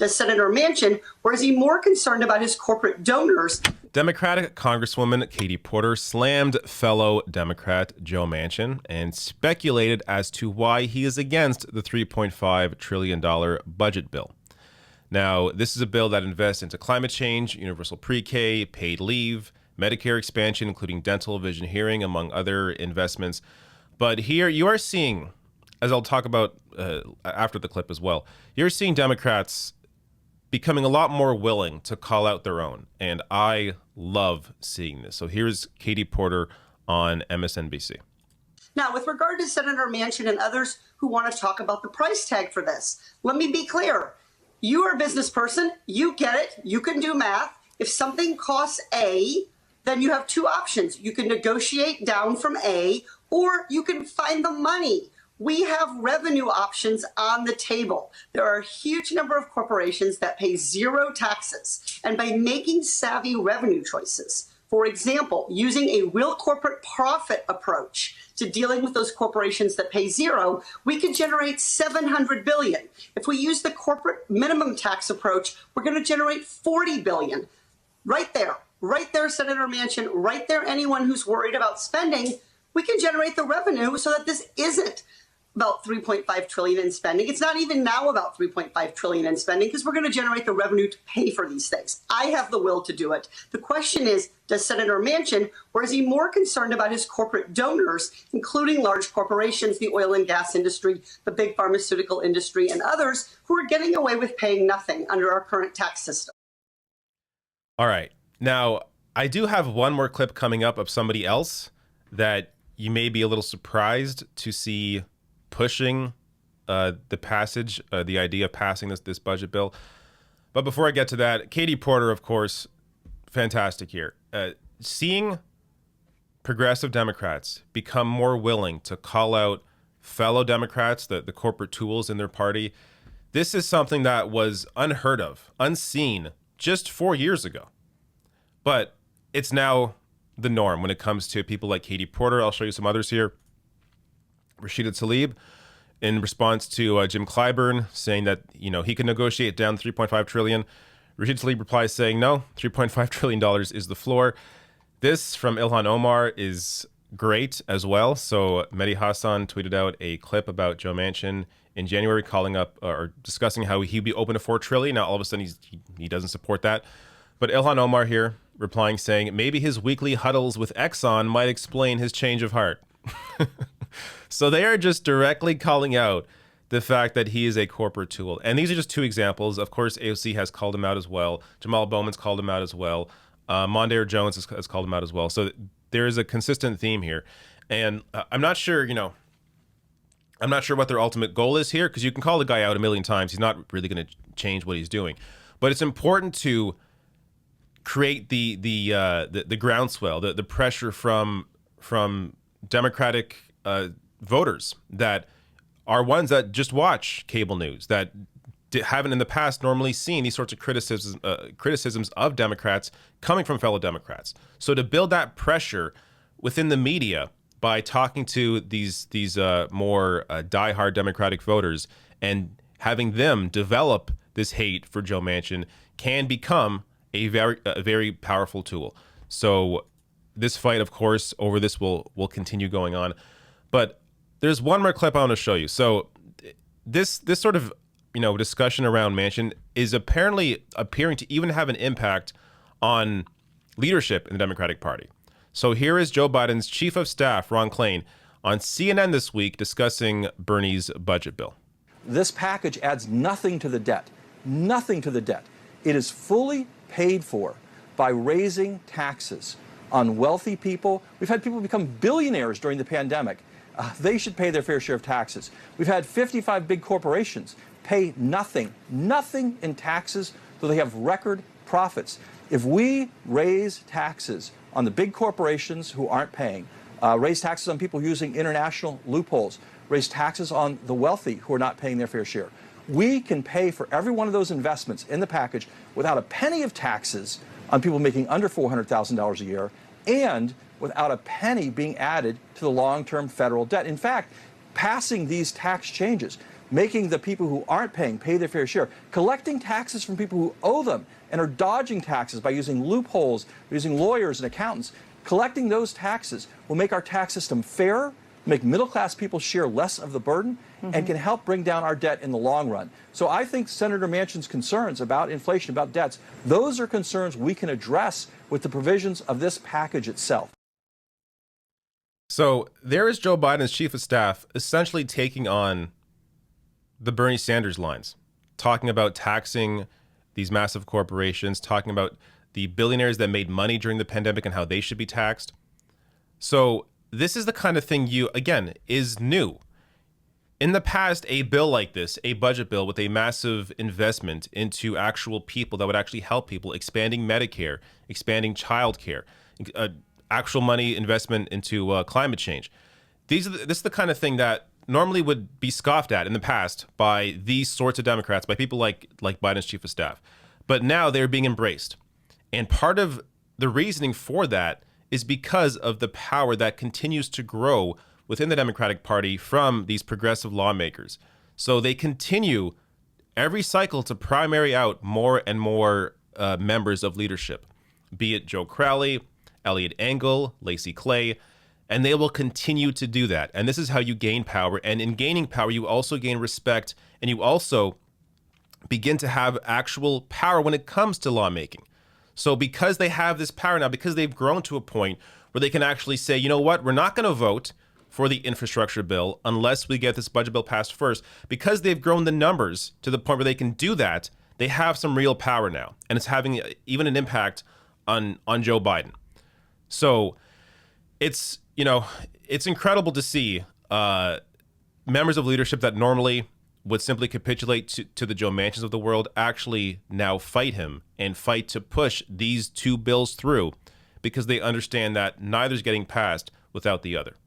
does Senator Manchin, or is he more concerned about his corporate donors? Democratic Congresswoman Katie Porter slammed fellow Democrat Joe Manchin and speculated as to why he is against the $3.5 trillion budget bill. Now, this is a bill that invests into climate change, universal pre-K, paid leave, Medicare expansion, including dental, vision, hearing, among other investments. But here you are seeing, as I'll talk about after the clip as well, you're seeing Democrats becoming a lot more willing to call out their own. And I love seeing this. So here's Katie Porter on MSNBC. Now, with regard to Senator Manchin and others who want to talk about the price tag for this, let me be clear. You are a business person. You get it. You can do math. If something costs A, then you have two options. You can negotiate down from A, or you can find the money. We have revenue options on the table. There are a huge number of corporations that pay zero taxes. And by making savvy revenue choices, for example, using a real corporate profit approach to dealing with those corporations that pay zero, we could generate $700 billion. If we use the corporate minimum tax approach, we're going to generate $40 billion. Right there, Senator Manchin, right there, anyone who's worried about spending, we can generate the revenue so that this isn't about $3.5 trillion in spending. It's not even now about $3.5 trillion in spending because we're going to generate the revenue to pay for these things. I have the will to do it. The question is, does Senator Manchin, or is he more concerned about his corporate donors, including large corporations, the oil and gas industry, the big pharmaceutical industry, and others who are getting away with paying nothing under our current tax system? All right. Now, I do have one more clip coming up of somebody else that you may be a little surprised to see pushing the passage, the idea of passing this budget bill. But before I get to that, Katie Porter, of course, fantastic here. Seeing progressive Democrats become more willing to call out fellow Democrats, the corporate tools in their party, this is something that was unheard of, unseen just 4 years ago. But it's now the norm when it comes to people like Katie Porter. I'll show you some others here. Rashida Tlaib, in response to Jim Clyburn saying that, he can negotiate down $3.5 trillion. Rashida Tlaib replies saying, no, $3.5 trillion is the floor. This from Ilhan Omar is great as well. So Mehdi Hassan tweeted out a clip about Joe Manchin in January calling up or discussing how he'd be open to $4 trillion. Now, all of a sudden, he doesn't support that. But Ilhan Omar here replying saying, maybe his weekly huddles with Exxon might explain his change of heart. So they are just directly calling out the fact that he is a corporate tool. And these are just two examples. Of course, AOC has called him out as well. Jamal Bowman's called him out as well. Mondaire Jones has called him out as well. So there is a consistent theme here. And I'm not sure, I'm not sure what their ultimate goal is here, because you can call the guy out a million times. He's not really going to change what he's doing. But it's important to create the groundswell, the pressure from Democratic voters that are ones that just watch cable news, that haven't in the past normally seen these sorts of criticisms of Democrats coming from fellow Democrats. So to build that pressure within the media by talking to these more diehard Democratic voters and having them develop this hate for Joe Manchin can become a very powerful tool. So this fight, of course, over this will continue going on. But there's one more clip I want to show you. So this sort of discussion around Manchin is apparently appearing to even have an impact on leadership in the Democratic Party. So here is Joe Biden's chief of staff, Ron Klain, on CNN this week discussing Bernie's budget bill. This package adds nothing to the debt. Nothing to the debt. It is fully paid for by raising taxes on wealthy people. We've had people become billionaires during the pandemic. They should pay their fair share of taxes. We've had 55 big corporations pay nothing in taxes, though they have record profits. If we raise taxes on the big corporations who aren't paying, raise taxes on people using international loopholes, raise taxes on the wealthy who are not paying their fair share, we can pay for every one of those investments in the package without a penny of taxes on people making under $400,000 a year and without a penny being added to the long-term federal debt. In fact, passing these tax changes making the people who aren't paying pay their fair share, collecting taxes from people who owe them and are dodging taxes by using loopholes, using lawyers and accountants. Collecting those taxes will make our tax system fairer, make middle-class people share less of the burden, and can help bring down our debt in the long run. So I think Senator Manchin's concerns about inflation, about debts, those are concerns we can address with the provisions of this package itself. So there is Joe Biden's chief of staff essentially taking on the Bernie Sanders lines, talking about taxing these massive corporations, talking about the billionaires that made money during the pandemic and how they should be taxed. So this is the kind of thing is new. In the past, a bill like this, a budget bill with a massive investment into actual people that would actually help people, expanding Medicare, expanding childcare, actual money investment into climate change. This is the kind of thing that normally would be scoffed at in the past by these sorts of Democrats, by people like Biden's chief of staff. But now they're being embraced. And part of the reasoning for that is because of the power that continues to grow within the Democratic Party from these progressive lawmakers. So they continue every cycle to primary out more and more members of leadership, be it Joe Crowley, Eliot Engel, Lacey Clay, and they will continue to do that. And this is how you gain power. And in gaining power, you also gain respect, and you also begin to have actual power when it comes to lawmaking. So because they have this power now, because they've grown to a point where they can actually say, you know what, we're not going to vote for the infrastructure bill unless we get this budget bill passed first, because they've grown the numbers to the point where they can do that, they have some real power now. And it's having even an impact on Joe Biden. So it's incredible to see members of leadership that normally would simply capitulate to the Joe Manchins of the world actually now fight him and fight to push these two bills through, because they understand that neither's getting passed without the other.